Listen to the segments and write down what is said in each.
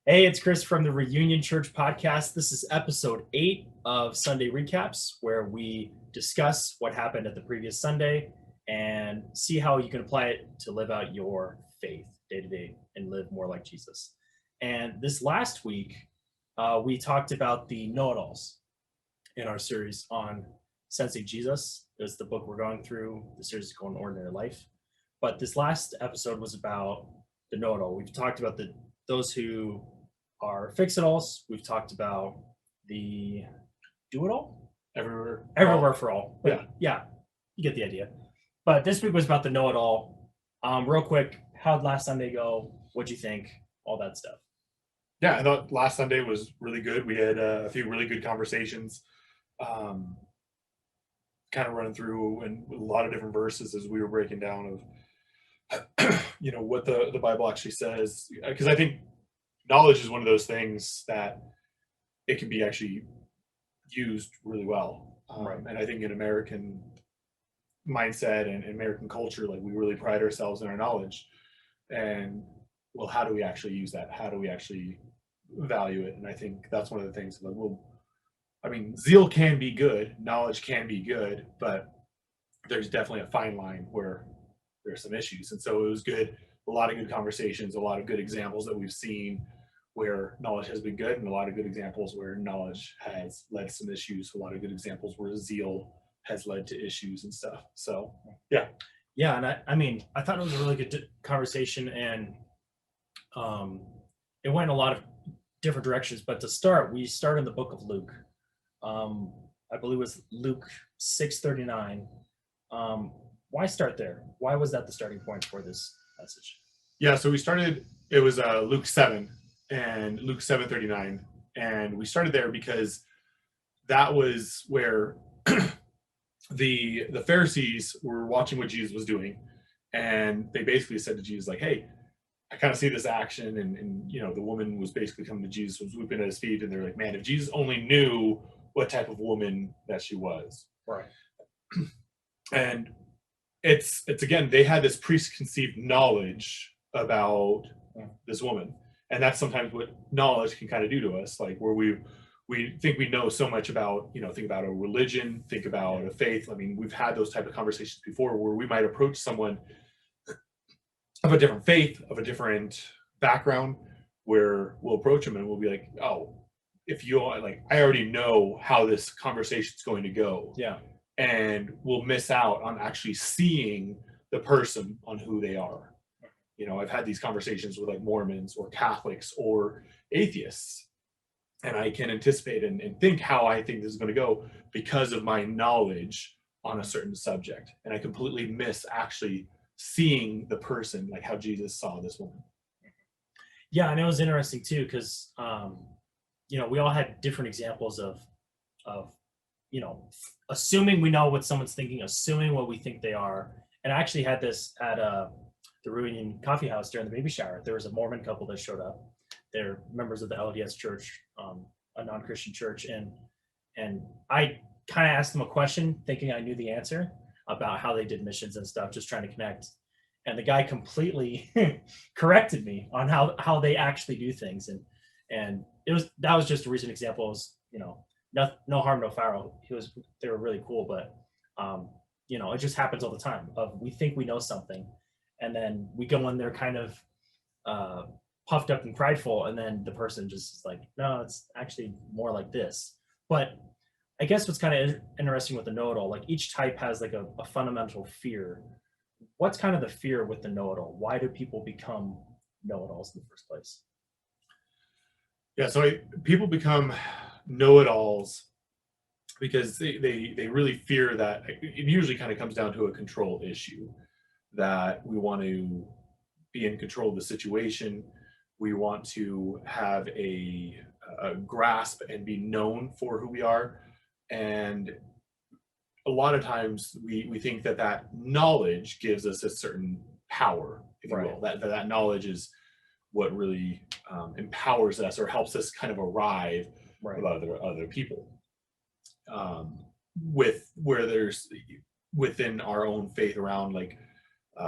Hey, it's Chris from the Reunion Church podcast. This is episode 8 of Sunday Recaps, where we discuss what happened at the previous Sunday and see how you can apply it to live out your faith day to day and live more like Jesus. And this last week, we talked about the know-it-alls in our series on Sensing Jesus. It's the book we're going through. The series is called Ordinary Life. But this last episode was about the know-it-all. We've talked about those who are fix-it-alls. We've talked about the do-it-all, everywhere for all. But yeah, you get the idea. But this week was about the know-it-all. Real quick, how'd last Sunday go? What'd you think? All that stuff. Yeah, I thought last Sunday was really good. We had a few really good conversations, kind of running through and a lot of different verses as we were breaking down of, what the Bible actually says. Because I think knowledge is one of those things that it can be actually used really well. Right. And I think in American mindset and American culture, like we really pride ourselves in our knowledge. And well, how do we actually use that? How do we actually value it? And I think that's one of the things. Like, well, I mean, zeal can be good, knowledge can be good, but there's definitely a fine line where there's some issues. And so it was good, a lot of good conversations, a lot of good examples that we've seen where knowledge has been good, and a lot of good examples where knowledge has led to some issues, a lot of good examples where zeal has led to issues and stuff. So yeah. And I thought it was a really good conversation, and it went in a lot of different directions. But to start, we start in the book of Luke. I believe it was Luke 6:39. Why start there? Why was that the starting point for this message? Yeah, so we started, it was Luke 7 and Luke 7:39. And we started there because that was where the Pharisees were watching what Jesus was doing. And they basically said to Jesus, like, hey, I kind of see this action. And the woman was basically coming to Jesus, was weeping at his feet. And they're like, man, if Jesus only knew what type of woman that she was. Right. And it's again, they had this preconceived knowledge about this woman. And that's sometimes what knowledge can kind of do to us, like where we think we know so much about, think about a religion, think about a faith. I mean, we've had those type of conversations before where we might approach someone of a different faith, of a different background, where we'll approach them and we'll be like, oh, if you like, I already know how this conversation is going to go. Yeah. And we'll miss out on actually seeing the person on who they are. I've had these conversations with like Mormons or Catholics or atheists, and I can anticipate and think how I think this is going to go because of my knowledge on a certain subject. And I completely miss actually seeing the person, like how Jesus saw this woman. Yeah, and it was interesting too, because we all had different examples of assuming we know what someone's thinking, assuming what we think they are. And I actually had this at the Reunion Coffee House during the baby shower. There was a Mormon couple that showed up. They're members of the LDS Church, a non-Christian church, and I kind of asked them a question, thinking I knew the answer about how they did missions and stuff, just trying to connect. And the guy completely corrected me on how they actually do things, and that was just a recent example. It was, no harm, no foul. They were really cool, but it just happens all the time. We think we know something, and then we go in there kind of puffed up and prideful, and then the person just is like, no, it's actually more like this. But I guess what's kind of interesting with the know-it-all, like each type has like a fundamental fear. What's kind of the fear with the know-it-all? Why do people become know-it-alls in the first place? Yeah, so people become know-it-alls because they really fear that it usually kind of comes down to a control issue, that we want to be in control of the situation. We want to have a grasp and be known for who we are. And a lot of times we think that knowledge gives us a certain power, if you will, that knowledge is what really empowers us or helps us kind of arrive with other people. With where there's within our own faith around like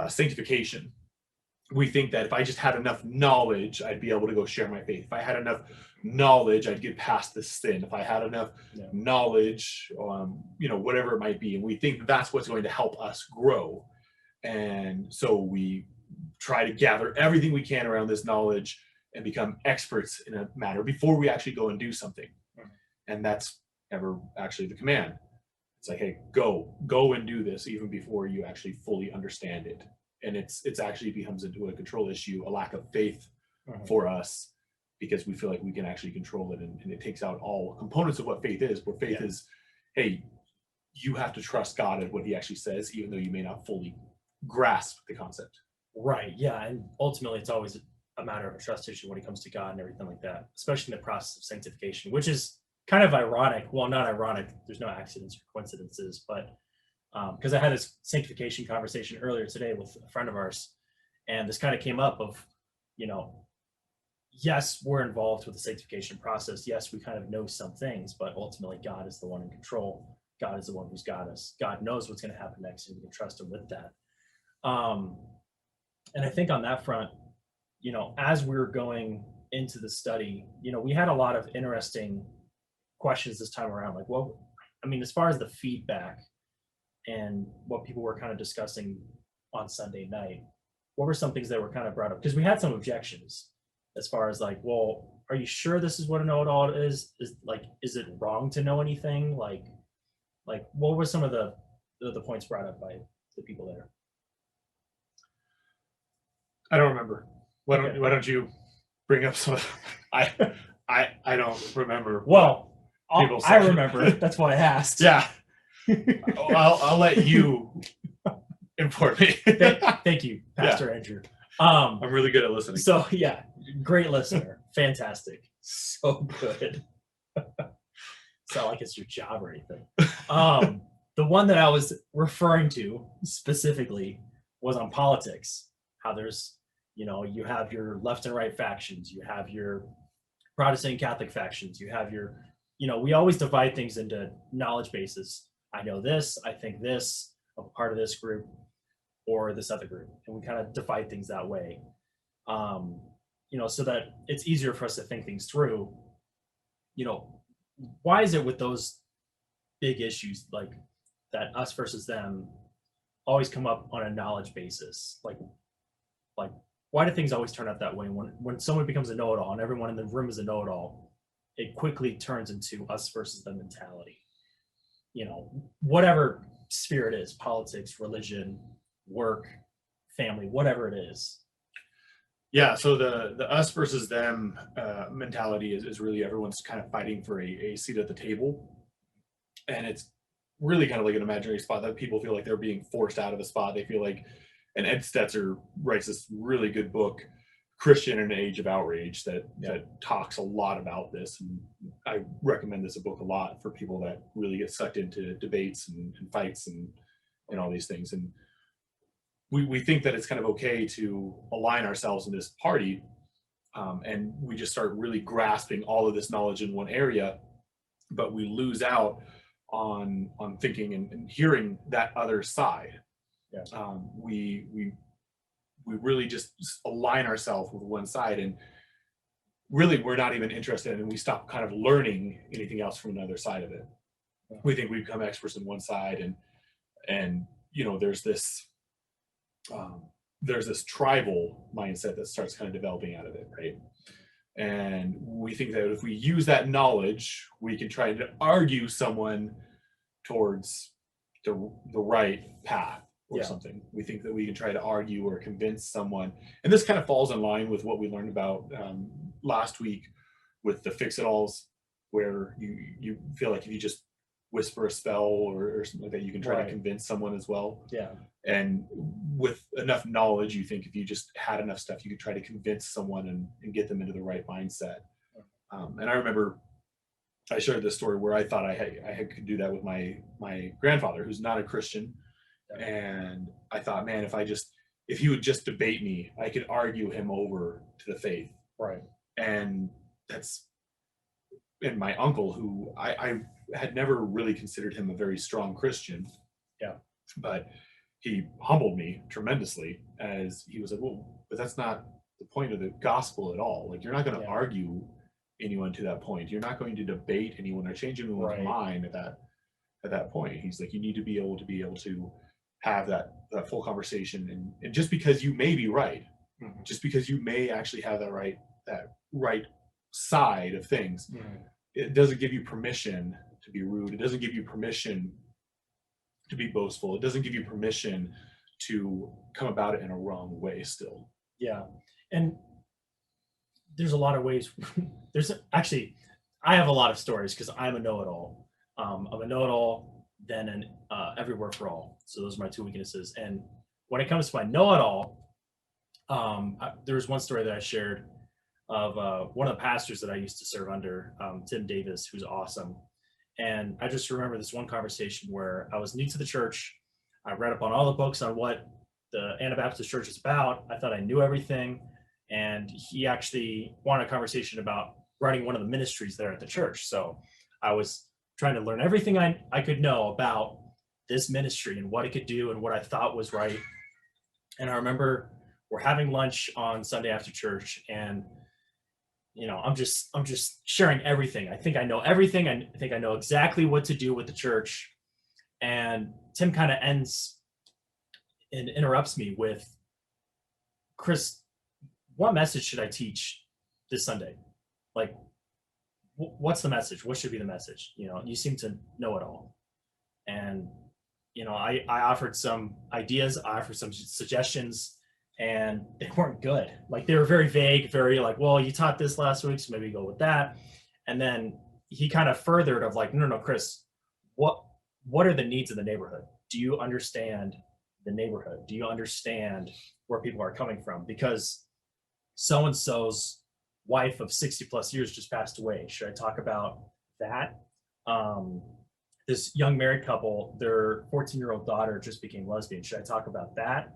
sanctification. we think that if I just had enough knowledge, I'd be able to go share my faith. If I had enough knowledge, I'd get past this sin. If I had enough knowledge, whatever it might be. And we think that's what's going to help us grow. And so we try to gather everything we can around this knowledge and become experts in a matter before we actually go and do something. And that's never actually the command. It's like, hey, go and do this even before you actually fully understand it. And it's actually becomes into a control issue, a lack of faith for us, because we feel like we can actually control it, and it takes out all components of what faith is. Where faith is, hey, you have to trust God at what he actually says, even though you may not fully grasp the concept. Right. Yeah. And ultimately it's always a matter of a trust issue when it comes to God and everything like that, especially in the process of sanctification, which is kind of ironic. Well, not ironic. There's no accidents or coincidences, but because I had this sanctification conversation earlier today with a friend of ours, and this kind of came up of, yes, we're involved with the sanctification process. Yes, we kind of know some things, but ultimately God is the one in control. God is the one who's got us. God knows what's going to happen next, and we can trust him with that. And I think on that front, as we were going into the study, we had a lot of interesting questions this time around. Like, well, I mean, as far as the feedback and what people were kind of discussing on Sunday night, what were some things that were kind of brought up? Because we had some objections as far as like, well, are you sure this is what a know-it-all is? Is it wrong to know anything? Like what were some of the points brought up by the people there? I don't remember. Why don't you bring up some? I don't remember. Well, I remember. That's why I asked. Yeah. I'll let you inform me. Thank you, Pastor Andrew. I'm really good at listening. So yeah, great listener. Fantastic. So good. Sound like it's your job or anything. The one that I was referring to specifically was on politics. How there's, you have your left and right factions, you have your Protestant and Catholic factions, you have your, we always divide things into knowledge bases. I know this, I think this, I'm a part of this group or this other group. And we kind of divide things that way. So that it's easier for us to think things through. Why is it with those big issues like that, us versus them, always come up on a knowledge basis? Like why do things always turn out that way? When someone becomes a know-it-all and everyone in the room is a know-it-all, it quickly turns into us versus them mentality. Whatever sphere it is, politics, religion, work, family, whatever it is. Yeah, so the us versus them mentality is really everyone's kind of fighting for a seat at the table. And it's really kind of like an imaginary spot that people feel like they're being forced out of a spot. They feel like, and Ed Stetzer writes this really good book, Christian in an Age of Outrage, that talks a lot about this. And I recommend this book a lot for people that really get sucked into debates and fights and all these things. And we think that it's kind of okay to align ourselves in this party, and we just start really grasping all of this knowledge in one area, but we lose out on thinking and hearing that other side. We really just align ourselves with one side, and really we're not even interested in, and we stop kind of learning anything else from another side of it. We think we become experts in one side, and there's this tribal mindset that starts kind of developing out of it, right? And we think that if we use that knowledge, we can try to argue someone towards the right path or something. We think that we can try to argue or convince someone. And this kind of falls in line with what we learned about last week with the fix-it-alls, where you feel like if you just whisper a spell or something like that, you can try to convince someone as well. Yeah. And with enough knowledge, you think if you just had enough stuff, you could try to convince someone and get them into the right mindset. And I remember I shared this story where I thought I could do that with my grandfather, who's not a Christian. And I thought, man, if he would just debate me, I could argue him over to the faith. Right. And my uncle, who I had never really considered him a very strong Christian. Yeah. But he humbled me tremendously, as he was like, well, but that's not the point of the gospel at all. Like, you're not going to Yeah. argue anyone to that point. You're not going to debate anyone or change anyone's Right. mind at that point. He's like, you need to be able to have that full conversation, and just because you may be right, Mhm. just because you may actually have that right side of things, Mhm. it doesn't give you permission to be rude. It doesn't give you permission to be boastful. It doesn't give you permission to come about it in a wrong way still. Yeah. And there's a lot of ways. There's actually, I have a lot of stories because I'm a know-it-all. I'm a know-it-all, then an everywhere for all. So those are my two weaknesses. And when it comes to my know-it-all, there's one story that I shared of one of the pastors that I used to serve under, Tim Davis, who's awesome. And I just remember this one conversation where I was new to the church. I read up on all the books on what the Anabaptist church is about. I thought I knew everything. And he actually wanted a conversation about running one of the ministries there at the church. So I was trying to learn everything I could know about this ministry and what it could do and what I thought was right. And I remember we're having lunch on Sunday after church, and I'm just sharing everything. I think I know everything. I think I know exactly what to do with the church. And Tim kind of ends and interrupts me with, Chris, what message should I teach this Sunday? Like, what's the message? What should be the message? You seem to know it all. And, I offered some ideas, I offered some suggestions, and they weren't good. Like, they were very vague, very like, well, you taught this last week, so maybe go with that. And then he kind of furthered of like, no, Chris, what are the needs of the neighborhood? Do you understand the neighborhood? Do you understand where people are coming from? Because so-and-so's wife of 60 plus years just passed away. Should I talk about that? This young married couple, their 14-year-old daughter just became lesbian. Should I talk about that?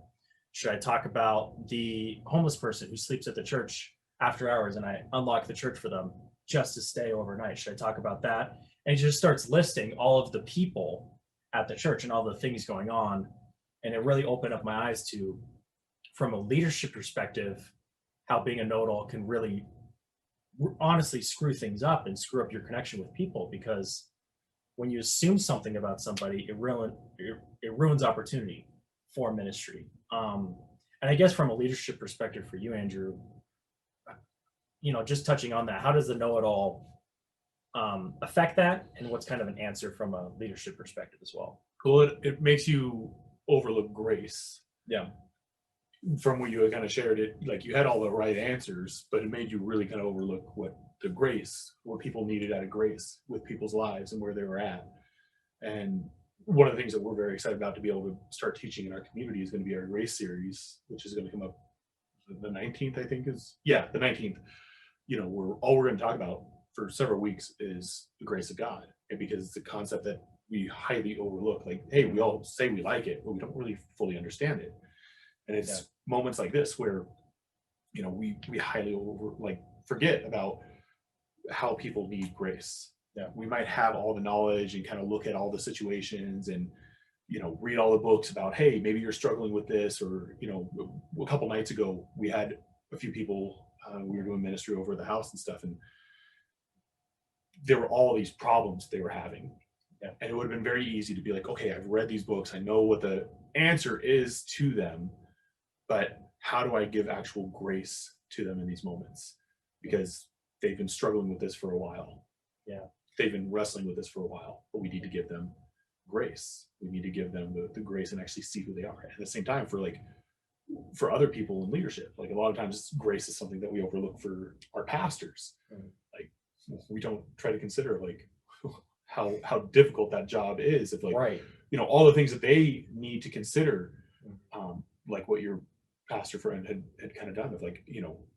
Should I talk about the homeless person who sleeps at the church after hours and I unlock the church for them just to stay overnight? Should I talk about that? And he just starts listing all of the people at the church and all the things going on. And it really opened up my eyes to, from a leadership perspective, how being a know-it-all can really honestly screw things up and screw up your connection with people. Because when you assume something about somebody, it ruins opportunity for ministry. And I guess from a leadership perspective for you, Andrew, just touching on that, how does the know-it-all affect that, and what's kind of an answer from a leadership perspective as well? Well, it makes you overlook grace. Yeah. From what you kind of shared, it like you had all the right answers, but it made you really kind of overlook what people needed out of grace with people's lives and where they were at. And one of the things that we're very excited about to be able to start teaching in our community is going to be our grace series, which is going to come up the 19th, I think the 19th. We're going to talk about for several weeks is the grace of God. And because it's a concept that we highly overlook. Like, hey, we all say we like it, but we don't really fully understand it. And it's moments like this where, we highly forget about how people need grace. Yeah. We might have all the knowledge and kind of look at all the situations and, read all the books about, hey, maybe you're struggling with this, or, a couple nights ago, we had a few people, we were doing ministry over at the house and stuff. And there were all these problems they were having. Yeah. And it would have been very easy to be like, okay, I've read these books. I know what the answer is to them, but how do I give actual grace to them in these moments? Because they've been struggling with this for a while. Yeah. They've been wrestling with this for a while, but we need to give them grace. We need to give them the grace and actually see who they are. At the same time, for other people in leadership, like a lot of times grace is something that we overlook for our pastors. Like, we don't try to consider how difficult that job is, if right. All the things that they need to consider, like what your pastor friend had kind of done of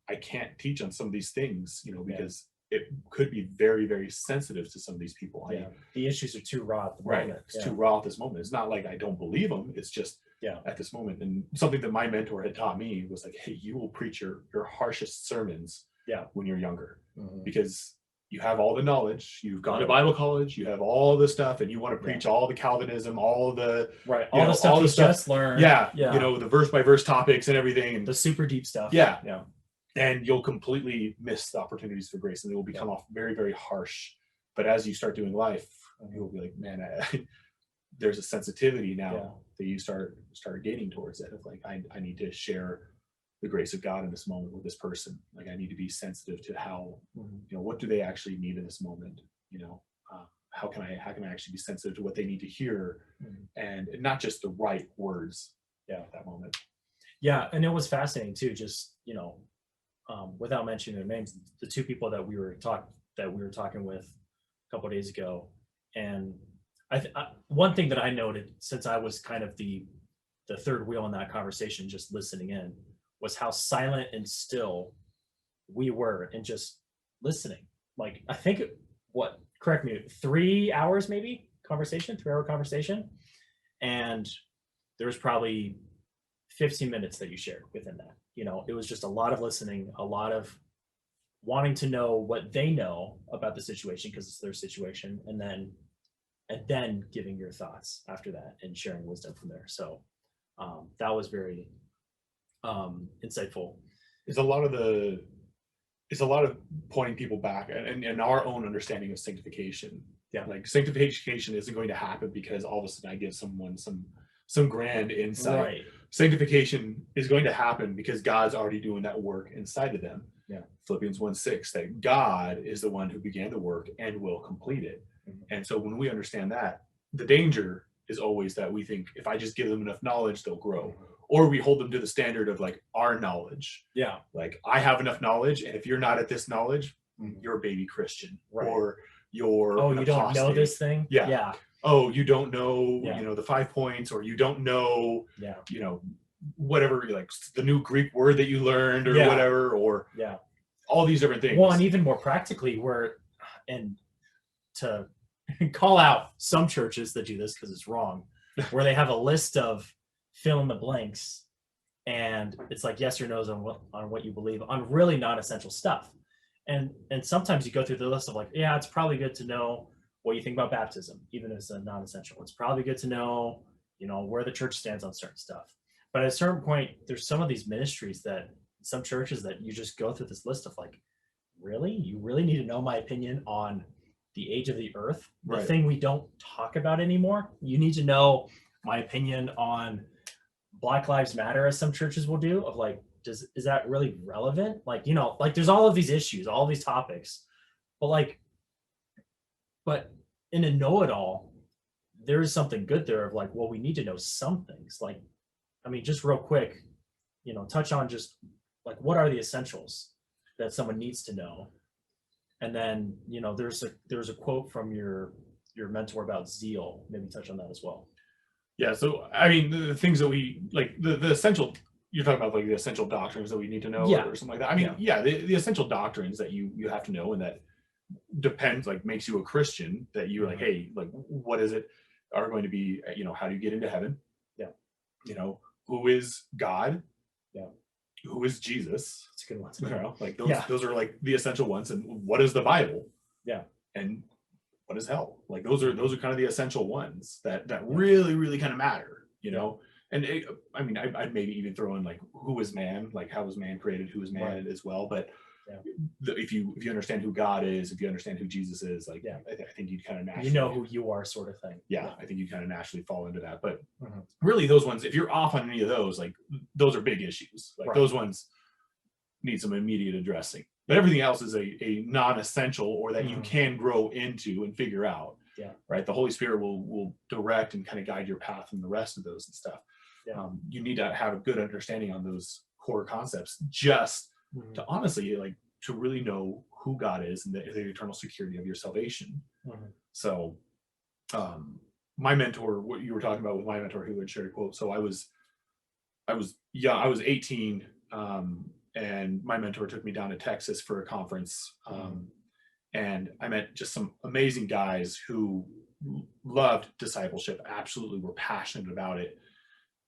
I can't teach on some of these things, because it could be very, very sensitive to some of these people. Yeah. The issues are too raw at the right. moment. It's too raw at this moment. It's not like I don't believe them. It's just at this moment. And something that my mentor had taught me was like, hey, you will preach your harshest sermons when you're younger, because you have all the knowledge, you've gone to Bible college, you have all the stuff, and you want to preach all the Calvinism, all the all the stuff you just learned. You know, the verse by verse topics and everything, and the super deep stuff. Yeah. And you'll completely miss the opportunities for grace, and they will become off very, very harsh. But as you start doing life, you'll be like, man, there's a sensitivity now that you start gaining towards it. Of like, I need to share the grace of God in this moment with this person. Like, I need to be sensitive to how, you know, what do they actually need in this moment? You know, how can I actually be sensitive to what they need to hear, and not just the right words at that moment. Yeah, and it was fascinating too. Just, you know, without mentioning their names, the two people that we were talking with a couple of days ago, and one thing that I noted, since I was kind of the third wheel in that conversation, just listening in, was how silent and still we were and just listening. Like, I think correct me, 3 hours maybe conversation, 3 hour conversation, and there was probably 15 minutes that you shared within that. You know, it was just a lot of listening, a lot of wanting to know what they know about the situation because it's their situation, and then giving your thoughts after that and sharing wisdom from there. So that was very insightful. It's a lot of pointing people back and our own understanding of sanctification. Yeah, like sanctification isn't going to happen because all of a sudden I give someone some grand insight. Right. Sanctification is going to happen because God's already doing that work inside of them. Yeah. Philippians 1:6, that God is the one who began the work and will complete it. And so when we understand that, the danger is always that we think if I just give them enough knowledge, they'll grow. Or we hold them to the standard of like our knowledge. Yeah. Like, I have enough knowledge, and if you're not at this knowledge, you're a baby Christian. Right. Or you're you apostate. Don't know this thing? Yeah. Oh, you don't know, you know, the 5 points, or you don't know, you know, whatever, like the new Greek word that you learned or whatever, or all these different things. Well, and even more practically, and to call out some churches that do this because it's wrong, where they have a list of fill in the blanks, and it's like yes or no's on what you believe on really non-essential stuff. And sometimes you go through the list of like, yeah, it's probably good to know what you think about baptism, even if it's a non-essential. It's probably good to know, you know, where the church stands on certain stuff. But at a certain point, there's some of these ministries that some churches that you just go through this list of like, really? You really need to know my opinion on the age of the earth, the thing we don't talk about anymore? You need to know my opinion on Black Lives Matter, as some churches will do, of like, is that really relevant? Like, you know, like there's all of these issues, all these topics, but in a know-it-all, there is something good there of like, well, we need to know some things. Like, I mean, just real quick, you know, touch on just like, what are the essentials that someone needs to know? And then, you know, there's a quote from your mentor about zeal. Maybe touch on that as well. Yeah. So, I mean, the things that we like, the essential, you're talking about like the essential doctrines that we need to know or something like that. I mean, the essential doctrines that you have to know, and that depends, like makes you a Christian, that you're like, hey, like, what is it are going to be, you know, how do you get into heaven? Yeah. You know, who is God? Yeah. Who is Jesus? That's a good one. You know, like those are like the essential ones. And what is the Bible? Yeah. And what is hell? Like those are kind of the essential ones that really, really kind of matter, you know? And I mean, I'd maybe even throw in like, who is man? Like, how was man created? Who is man as well? But if you understand who God is, if you understand who Jesus is, like, I think you'd kind of naturally, you know who you are, sort of thing. I think you kind of naturally fall into that. But really, those ones, if you're off on any of those, like those are big issues. Like those ones need some immediate addressing. But everything else is a non-essential, or that you can grow into and figure out. Yeah. Right. The Holy Spirit will direct and kind of guide your path in the rest of those and stuff. Yeah. You need to have a good understanding on those core concepts, just to honestly, like, to really know who God is and the eternal security of your salvation. So, my mentor, what you were talking about with my mentor, who had shared a quote. So I was 18, and my mentor took me down to Texas for a conference. And I met just some amazing guys who loved discipleship, absolutely were passionate about it.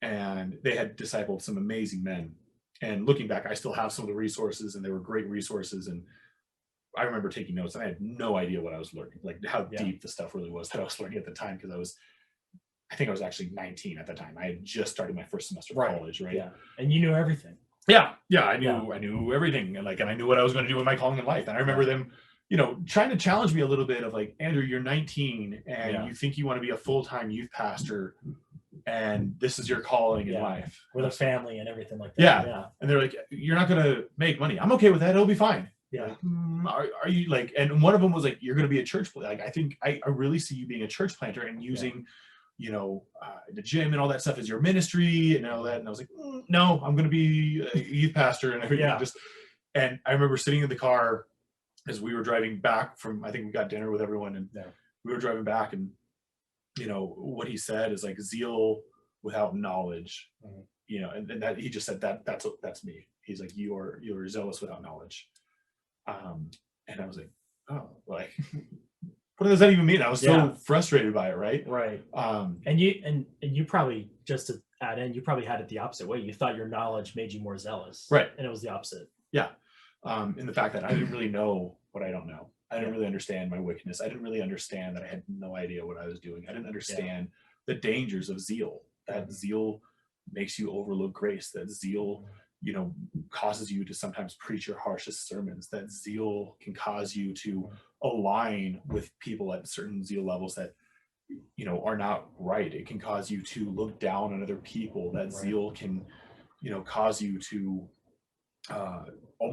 And they had discipled some amazing men. And looking back, I still have some of the resources, and they were great resources. And I remember taking notes and I had no idea what I was learning, like how Yeah. deep the stuff really was that I was learning at the time, because I think I was actually 19 at the time. I had just started my first semester of college, right? Yeah, and you knew everything. Yeah, I knew everything, and I knew what I was going to do with my calling in life. And I remember them, trying to challenge me a little bit of like, Andrew, you're 19 and you think you want to be a full-time youth pastor, and this is your calling in life with a family and everything like that. Yeah. And they're like, you're not going to make money. I'm okay with that. It'll be fine. Yeah. Like, are you like? And one of them was like, you're going to be a church. Like, I think I really see you being a church planter and using, the gym and all that stuff as your ministry and all that. And I was like, no, I'm going to be a youth pastor and everything. And I remember sitting in the car as we were driving back from, I think we got dinner with everyone, and we were driving back, and what he said is like, zeal without knowledge, and that he just said that's me. He's like, you're zealous without knowledge. And I was like, oh, like, what does that even mean? I was so frustrated by it, right? Right. And you probably, just to add in, you probably had it the opposite way. You thought your knowledge made you more zealous. Right. And it was the opposite. Yeah. In the fact that I didn't really know what I don't know. I didn't really understand my wickedness. I didn't really understand that I had no idea what I was doing. I didn't understand the dangers of zeal. That zeal makes you overlook grace. That zeal, causes you to sometimes preach your harshest sermons. That zeal can cause you to align with people at certain zeal levels that, are not right. It can cause you to look down on other people. That zeal can, cause you to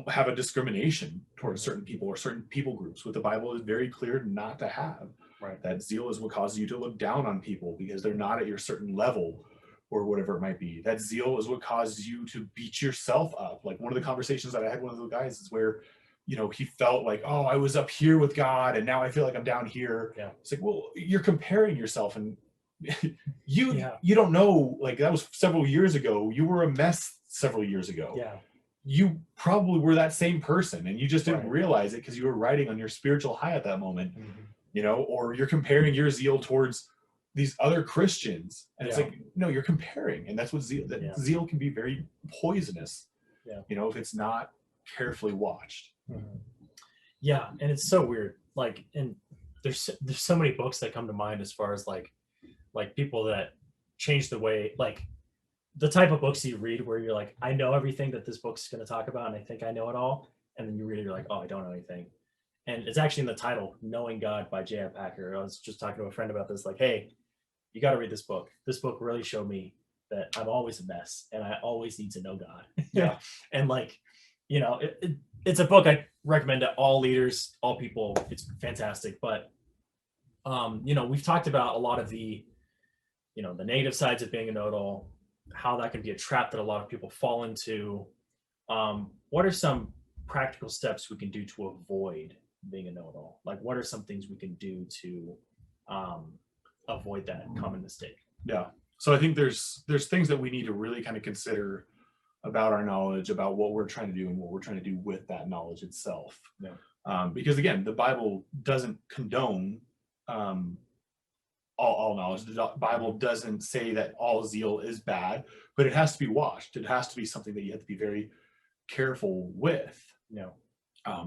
have a discrimination towards certain people or certain people groups, what the Bible is very clear not to have. Right. That zeal is what causes you to look down on people because they're not at your certain level or whatever it might be. That zeal is what causes you to beat yourself up. Like one of the conversations that I had with one of the guys is where, he felt like, oh, I was up here with God and now I feel like I'm down here. Yeah. It's like, well, you're comparing yourself, and you don't know, like that was several years ago. You were a mess several years ago. Yeah. You probably were that same person and you just didn't realize it because you were riding on your spiritual high at that moment, or you're comparing your zeal towards these other Christians, and it's like, no, you're comparing. And that's what zeal can be very poisonous, if it's not carefully watched. Yeah. And it's so weird. Like, and there's so many books that come to mind as far as like people that change the way, like the type of books you read where you're like, I know everything that this book's going to talk about and I think I know it all. And then you read it, you're like, oh, I don't know anything. And it's actually in the title, Knowing God by J.I. Packer. I was just talking to a friend about this, like, hey, you got to read this book. This book really showed me that I'm always a mess and I always need to know God. Yeah. And like, it's a book I recommend to all leaders, all people. It's fantastic. But, we've talked about a lot of the negative sides of being a know-it-all, how that can be a trap that a lot of people fall into. What are some practical steps we can do to avoid being a know-it-all? Like, what are some things we can do to avoid that common mistake? Yeah. So I think there's things that we need to really kind of consider about our knowledge, about what we're trying to do and what we're trying to do with that knowledge itself. Yeah. Because again, the Bible doesn't condone all knowledge. The Bible doesn't say that all zeal is bad, but it has to be watched. It has to be something that you have to be very careful with.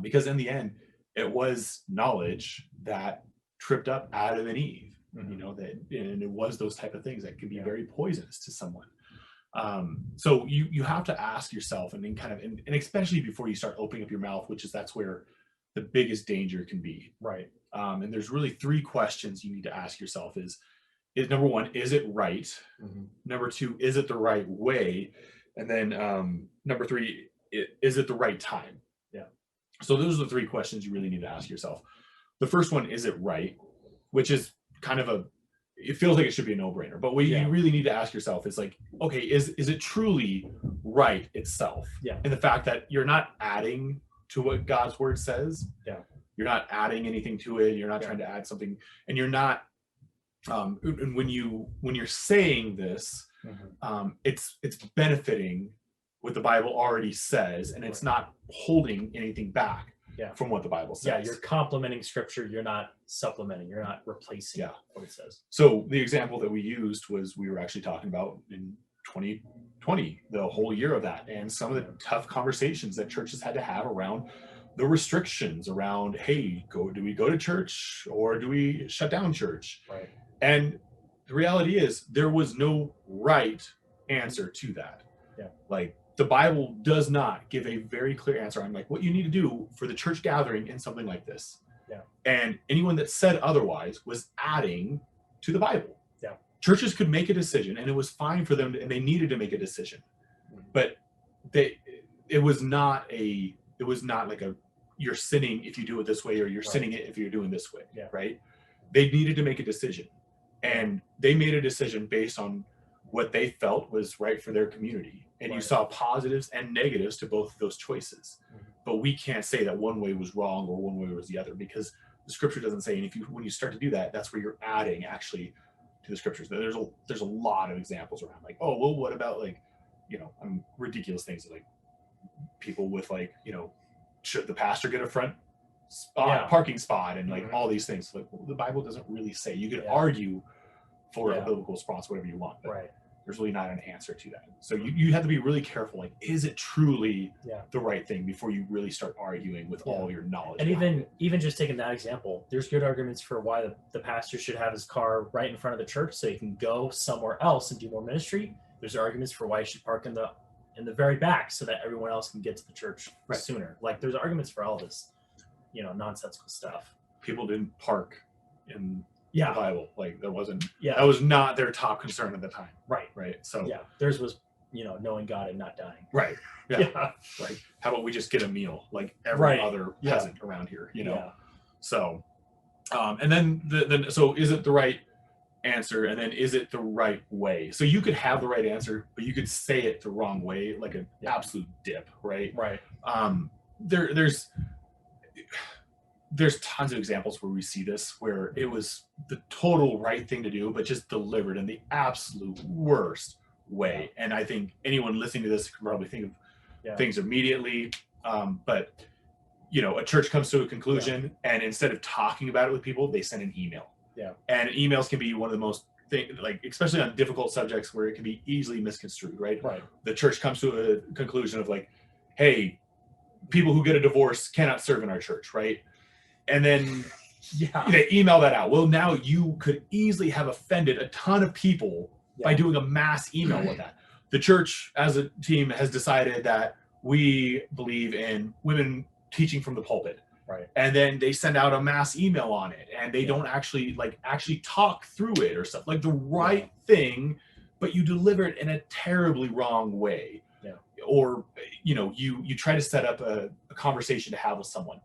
Because in the end, it was knowledge that tripped up Adam and Eve. And it was those type of things that could be very poisonous to someone. So you have to ask yourself, and then and especially before you start opening up your mouth, that's where the biggest danger can be. Right. And there's really 3 questions you need to ask yourself is number 1, is it right? Number 2, is it the right way? And then number 3, is it the right time? Yeah. So those are the 3 questions you really need to ask yourself. The first one, is it right? Which is kind of it feels like it should be a no-brainer, but what you really need to ask yourself is like, okay, is it truly right itself? Yeah. And the fact that you're not adding to what God's word says. Yeah. You're not adding anything to it. You're not trying to add something, and you're not. And when you're saying this, it's benefiting what the Bible already says, and it's not holding anything back from what the Bible says. Yeah, you're complementing scripture. You're not supplementing. You're not replacing what it says. So the example that we used was we were actually talking about in 2020, the whole year of that, and some of the tough conversations that churches had to have around the restrictions around, hey, do we go to church or do we shut down church? Right. And the reality is there was no right answer to that. Yeah. Like the Bible does not give a very clear answer on like what you need to do for the church gathering in something like this. Yeah. And anyone that said otherwise was adding to the Bible. Yeah. Churches could make a decision and it was fine for them and they needed to make a decision. But it was not like a you're sinning if you do it this way or you're sinning it if you're doing this way. Yeah. Right. They needed to make a decision. And they made a decision based on what they felt was right for their community. And you saw positives and negatives to both of those choices. But we can't say that one way was wrong or one way was the other, because the scripture doesn't say. And when you start to do that, that's where you're adding actually to the scriptures. There's a lot of examples around like, oh, well, what about like, ridiculous things like people with like, should the pastor get a front parking spot and like all these things. Like the Bible doesn't really say. You could argue for a biblical response, whatever you want, but there's really not an answer to that. So you have to be really careful. Like, is it truly the right thing before you really start arguing with all your knowledge? And even just taking that example, there's good arguments for why the pastor should have his car right in front of the church so he can go somewhere else and do more ministry. There's arguments for why he should park in the very back so that everyone else can get to the church sooner. Like there's arguments for all this, nonsensical stuff. People didn't park in the Bible. Like that was not their top concern at the time. Right. So theirs was, knowing God and not dying. Right. Yeah. Like how about we just get a meal like every other peasant around here, So and then so is it the right answer, and then is it the right way? So you could have the right answer, but you could say it the wrong way, like an absolute dip, right? There's tons of examples where we see this, where it was the total right thing to do, but just delivered in the absolute worst way. And I think anyone listening to this can probably think of things immediately. But a church comes to a conclusion, and instead of talking about it with people, they send an email. And emails can be one of the most like, especially on difficult subjects where it can be easily misconstrued, right? The church comes to a conclusion of like, hey, people who get a divorce cannot serve in our church, right? And then they email that out. Well, now you could easily have offended a ton of people by doing a mass email with that. The church as a team has decided that we believe in women teaching from the pulpit. And then they send out a mass email on it, and they don't actually talk through it or stuff like the right thing, but you deliver it in a terribly wrong way. Or, you try to set up a conversation to have with someone,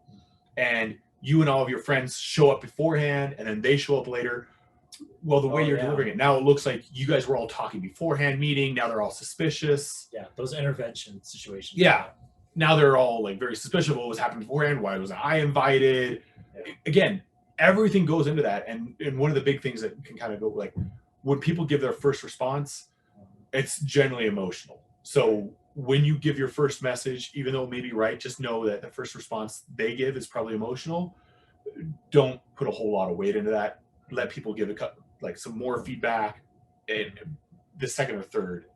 and you and all of your friends show up beforehand, and then they show up later. Well, the way you're delivering it, now it looks like you guys were all talking beforehand, meeting. Now they're all suspicious. Those intervention situations. Now they're all like very suspicious of what was happening beforehand. Why wasn't I invited? Again, everything goes into that. And one of the big things that can kind of go, like, when people give their first response, it's generally emotional. So when you give your first message, even though it may be right, just know that the first response they give is probably emotional. Don't put a whole lot of weight into that. Let people give like some more feedback, and the second or third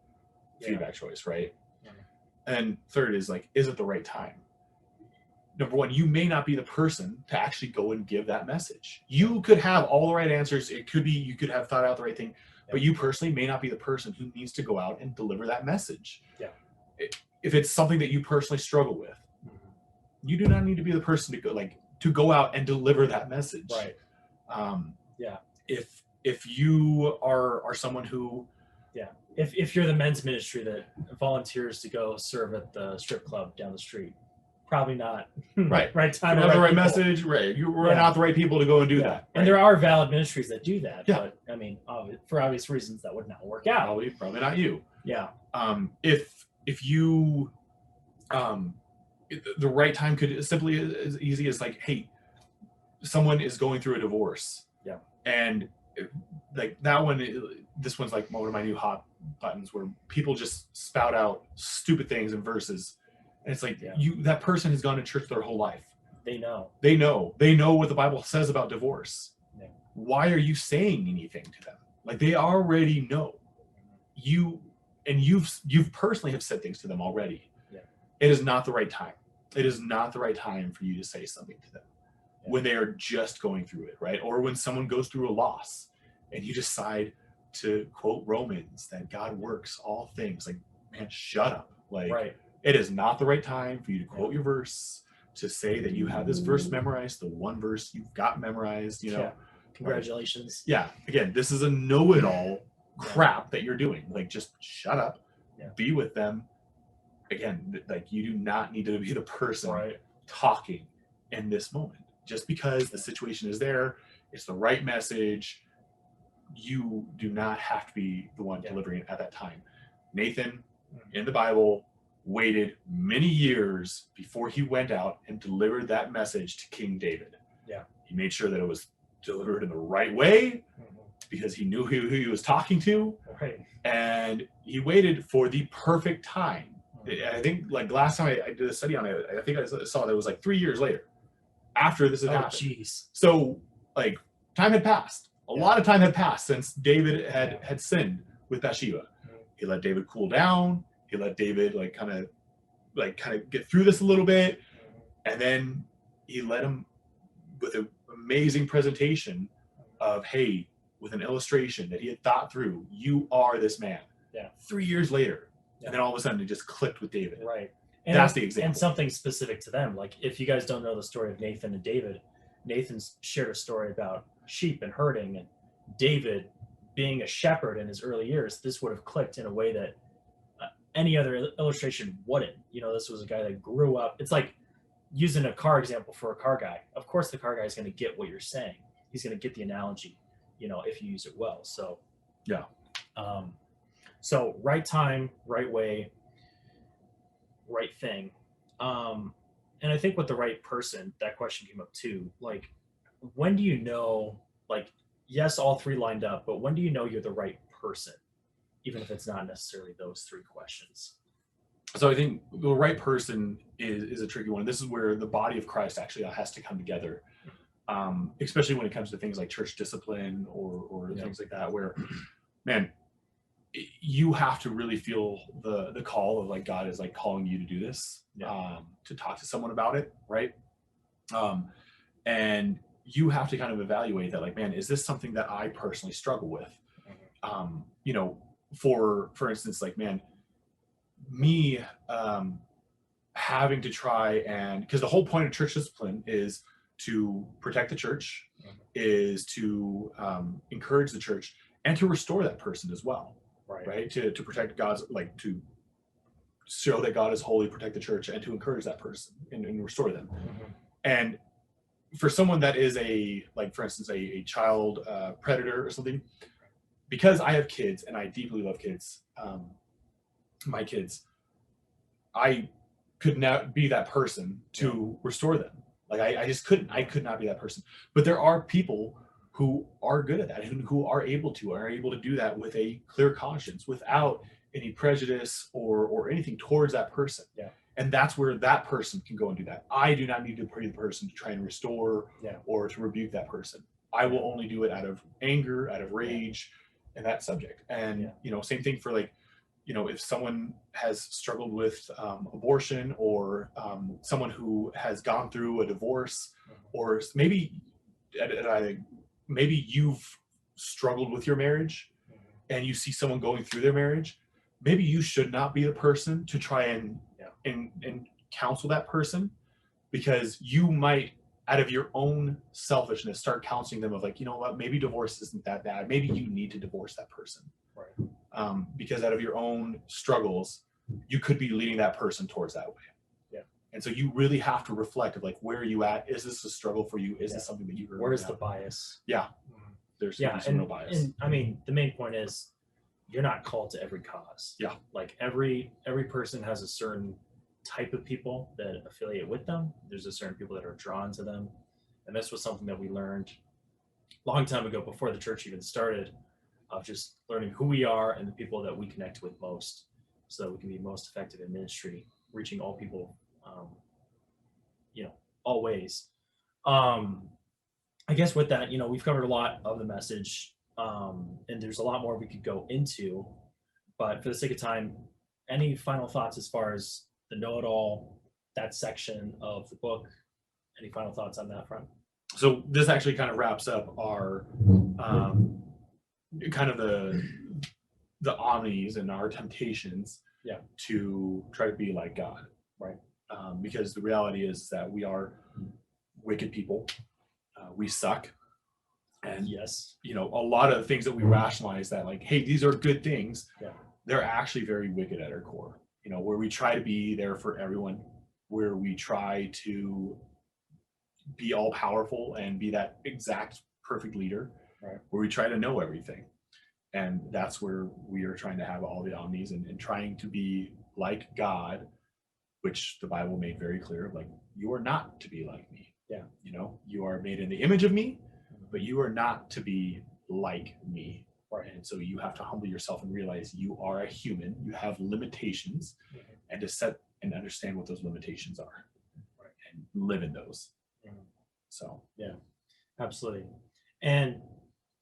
feedback choice, right? And third is like, is it the right time? Number one, you may not be the person to actually go and give that message. You could have all the right answers. It could be you could have thought out the right thing, but you personally may not be the person who needs to go out and deliver that message. If it's something that you personally struggle with, you do not need to be the person to go out and deliver that message. If you are someone who if you're the men's ministry that volunteers to go serve at the strip club down the street, probably not right time. Not the right message, right? You're not the right people to go and do that. Right? And there are valid ministries that do that, but I mean, for obvious reasons, that would not work out. Probably not you. If you, the right time could simply as easy as like, hey, someone is going through a divorce, and like that one. This one's like one of my new hot buttons where people just spout out stupid things and verses. And it's like, that person has gone to church their whole life. They know what the Bible says about divorce. Why are you saying anything to them? Like, they already know. You've personally have said things to them already. It is not the right time. It is not the right time for you to say something to them when they are just going through it, right? Or when someone goes through a loss and you decide to quote Romans that God works all things. Like, man, shut up. Like, it is not the right time for you to quote your verse, to say that you have this verse memorized, the one verse you've got memorized, you know. Yeah. Congratulations. Right? Yeah. Again, this is a know-it-all crap that you're doing. Like, just shut up, be with them. Again, like, you do not need to be the person talking in this moment. Just because the situation is there, it's the right message, you do not have to be the one delivering it at that time. Nathan, in the Bible, waited many years before he went out and delivered that message to King David. Yeah. He made sure that it was delivered in the right way because he knew who he was talking to. Right. And he waited for the perfect time. I think, like, last time I did a study on it, I think I saw that it was like 3 years later after this had happened. Geez. So, like, time had passed. A lot of time had passed since David had sinned with Bathsheba. He let David cool down. He let David kind of get through this a little bit, and then he led him with an amazing presentation of, hey, with an illustration that he had thought through. You are this man. Yeah. 3 years later, and then all of a sudden it just clicked with David. Right. And that's the example. And something specific to them. Like, if you guys don't know the story of Nathan and David, Nathan's shared a story about sheep and herding, and David being a shepherd in his early years. This would have clicked in a way that any other illustration wouldn't. You know, this was a guy that grew up. It's like using a car example for a car guy. Of course, the car guy is going to get what you're saying. He's going to get the analogy, you know, if you use it well. So, yeah. So right time, right way, right thing. And I think with the right person, that question came up too. Like, when do you know, like, yes, all three lined up, but when do you know you're the right person? Even if it's not necessarily those three questions. So I think the right person is a tricky one. This is where the body of Christ actually has to come together, especially when it comes to things like church discipline or things like that, where, man, you have to really feel the call of, like, God is, like, calling you to do this, to talk to someone about it, right? And you have to kind of evaluate that, like, man, is this something that I personally struggle with? You know, for instance, like, man, me having to try and, because the whole point of church discipline is to protect the church, is to encourage the church, and to restore that person as well, right? To protect God's, like, to show that God is holy, protect the church, and to encourage that person and restore them. And for someone that is like, for instance, a child predator or something, because I have kids and I deeply love kids, my kids, I could not be that person to restore them. Like, I just couldn't. I could not be that person. But there are people who are good at that and who are able to do that with a clear conscience, without any prejudice or anything towards that person. Yeah. And that's where that person can go and do that. I do not need to be the person to try and restore or to rebuke that person. I will only do it out of anger, out of rage, and that subject. And, you know, same thing for, like, you know, if someone has struggled with abortion, or someone who has gone through a divorce, or maybe you've struggled with your marriage and you see someone going through their marriage, maybe you should not be the person to try and counsel that person, because you might, out of your own selfishness, start counseling them of, like, you know what, maybe divorce isn't that bad. Maybe you need to divorce that person. Right. Because out of your own struggles, you could be leading that person towards that way. Yeah. And so you really have to reflect of, like, where are you at? Is this a struggle for you? Is this something that you Where's the bias? Yeah. There's no bias. And I mean, the main point is, you're not called to every cause. Yeah. Like, every person has a certain type of people that affiliate with them. There's a certain people that are drawn to them. And this was something that we learned a long time ago, before the church even started, of just learning who we are and the people that we connect with most, so that we can be most effective in ministry, reaching all people, you know, all ways. I guess with that, you know, we've covered a lot of the message, and there's a lot more we could go into, but for the sake of time, any final thoughts as far as the know-it-all, that section of the book. Any final thoughts on that front? So this actually kind of wraps up our kind of the omnis and our temptations to try to be like God, right? Because the reality is that we are wicked people. We suck. And yes, you know, a lot of the things that we rationalize that like, hey, these are good things, they're actually very wicked at our core. You know, where we try to be there for everyone, where we try to be all powerful and be that exact perfect leader, right, where we try to know everything. And that's where we are trying to have all the omnis and trying to be like God, which the Bible made very clear, like, you are not to be like me. Yeah. You know, you are made in the image of me, but you are not to be like me. Right. And so you have to humble yourself and realize you are a human, you have limitations, and to set and understand what those limitations are, right, and live in those. So yeah, absolutely. And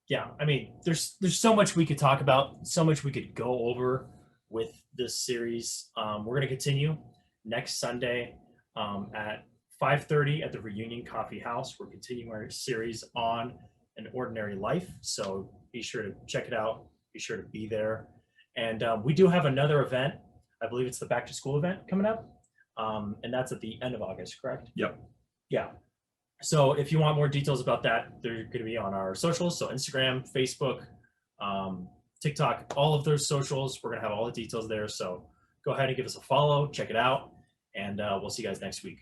yeah, I mean, there's so much we could talk about, so much we could go over with this series. We're going to continue next Sunday at 5:30 at the Reunion Coffee House. We're continuing our series on an ordinary life, so be sure to check it out. Be sure to be there. And we do have another event. I believe it's the back to school event coming up, and that's at the end of August, correct? Yep. Yeah. So if you want more details about that, they're going to be on our socials. So Instagram, Facebook, TikTok, all of those socials. We're going to have all the details there. So go ahead and give us a follow, check it out, and we'll see you guys next week.